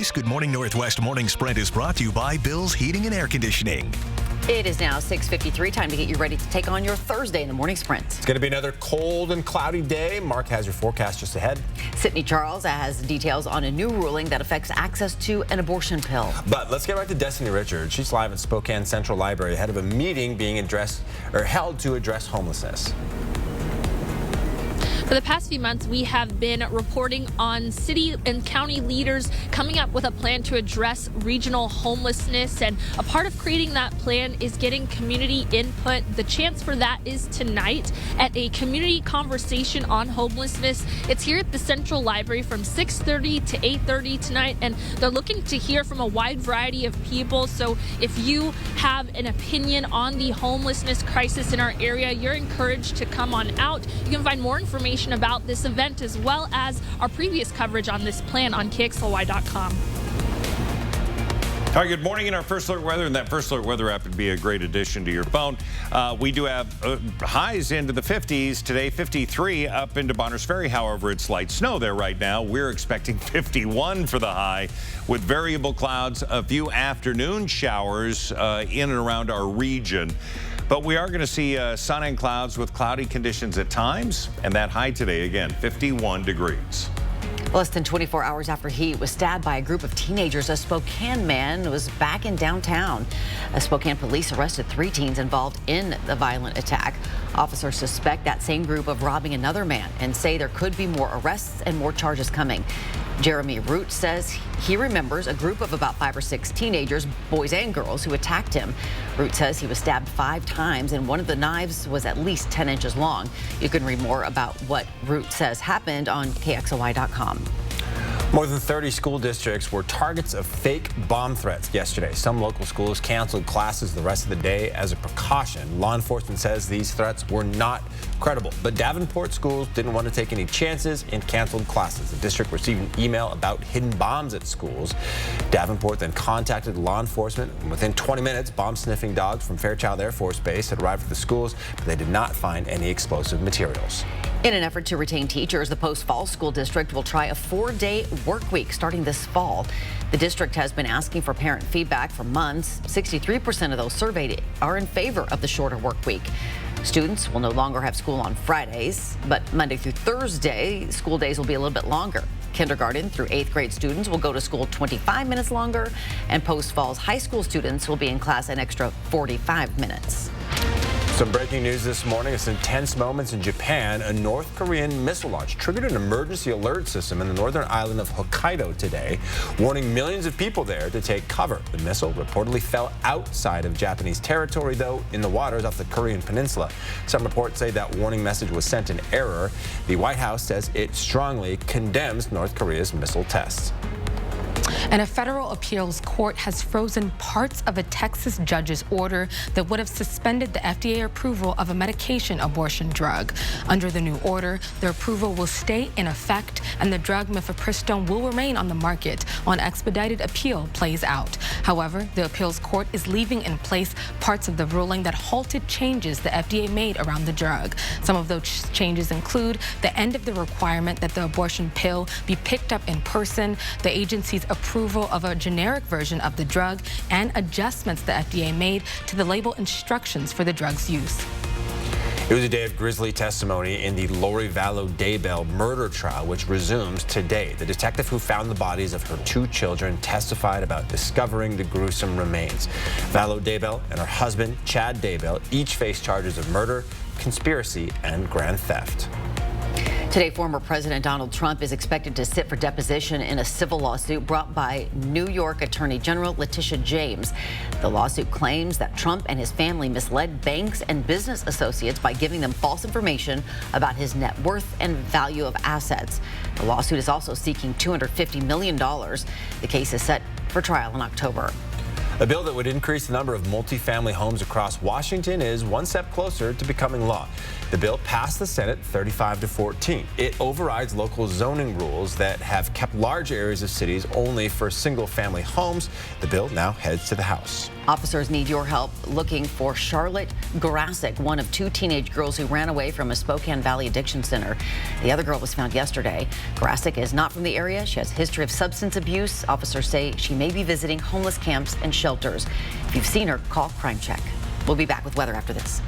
This Good Morning Northwest Morning Sprint is brought to you by Bill's Heating and Air Conditioning. It is now 6:53, time to get you ready to take on your Thursday in the morning sprint. It's going to be another cold and cloudy day. Mark has your forecast just ahead. Sydney Charles has details on a new ruling that affects access to an abortion pill. But let's get right to Destiny Richards. She's live at Spokane Central Library ahead of a meeting being held to address homelessness. For the past few months, we have been reporting on city and county leaders coming up with a plan to address regional homelessness. And a part of creating that plan is getting community input. The chance for that is tonight at a community conversation on homelessness. It's here at the Central Library from 6:30 to 8:30 tonight. And they're looking to hear from a wide variety of people. So if you have an opinion on the homelessness crisis in our area, you're encouraged to come on out. You can find more information about this event as well as our previous coverage on this plan on KXLY.com. All right, good morning in our First Alert Weather, and that First Alert Weather app would be a great addition to your phone. We do have highs into the 50s today, 53 up into Bonners Ferry. However, it's light snow there right now. We're expecting 51 for the high with variable clouds, a few afternoon showers in and around our region. But we are going to see sun and clouds with cloudy conditions at times, and that high today, again, 51 degrees. Less than 24 hours after he was stabbed by a group of teenagers, a Spokane man was back in downtown. Spokane police arrested 3 teens involved in the violent attack. Officers suspect that same group of robbing another man and say there could be more arrests and more charges coming. Jeremy Root says he remembers a group of about 5 or 6 teenagers, boys and girls, who attacked him. Root says he was stabbed 5 times and one of the knives was at least 10 inches long. You can read more about what Root says happened on KXLY.com. More than 30 school districts were targets of fake bomb threats yesterday. Some local schools canceled classes the rest of the day as a precaution. Law enforcement says these threats were not credible, but Davenport schools didn't want to take any chances and canceled classes. The district received an email about hidden bombs at schools. Davenport then contacted law enforcement, and within 20 minutes, bomb-sniffing dogs from Fairchild Air Force Base had arrived at the schools, but they did not find any explosive materials. In an effort to retain teachers, the Post Falls School District will try a 4-day work week starting this fall. The district has been asking for parent feedback for months. 63% of those surveyed are in favor of the shorter work week. Students will no longer have school on Fridays, but Monday through Thursday, school days will be a little bit longer. Kindergarten through 8th grade students will go to school 25 minutes longer, and Post Falls High School students will be in class an extra 45 minutes. Some breaking news this morning. Some tense moments in Japan. A North Korean missile launch triggered an emergency alert system in the northern island of Hokkaido today, warning millions of people there to take cover. The missile reportedly fell outside of Japanese territory, though, in the waters off the Korean peninsula. Some reports say that warning message was sent in error. The White House says it strongly condemns North Korea's missile tests. And a federal appeals court has frozen parts of a Texas judge's order that would have suspended the FDA approval of a medication abortion drug. Under the new order, the approval will stay in effect and the drug mifepristone will remain on the market on expedited appeal plays out. However, the appeals court is leaving in place parts of the ruling that halted changes the FDA made around the drug. Some of those changes include the end of the requirement that the abortion pill be picked up in person, the agency's approval of a generic version of the drug, and adjustments the FDA made to the label instructions for the drug's use. It was a day of grisly testimony in the Lori Vallow Daybell murder trial, which resumes today. The detective who found the bodies of her 2 children testified about discovering the gruesome remains. Vallow Daybell and her husband, Chad Daybell, each face charges of murder, conspiracy, and grand theft. Today, former President Donald Trump is expected to sit for deposition in a civil lawsuit brought by New York Attorney General Letitia James. The lawsuit claims that Trump and his family misled banks and business associates by giving them false information about his net worth and value of assets. The lawsuit is also seeking $250 million. The case is set for trial in October. A bill that would increase the number of multifamily homes across Washington is one step closer to becoming law. The bill passed the Senate 35-14. It overrides local zoning rules that have kept large areas of cities only for single-family homes. The bill now heads to the House. Officers need your help looking for Charlotte Garasick, one of 2 teenage girls who ran away from a Spokane Valley Addiction Center. The other girl was found yesterday. Garasick is not from the area. She has a history of substance abuse. Officers say she may be visiting homeless camps and shelters. If you've seen her, call Crime Check. We'll be back with weather after this.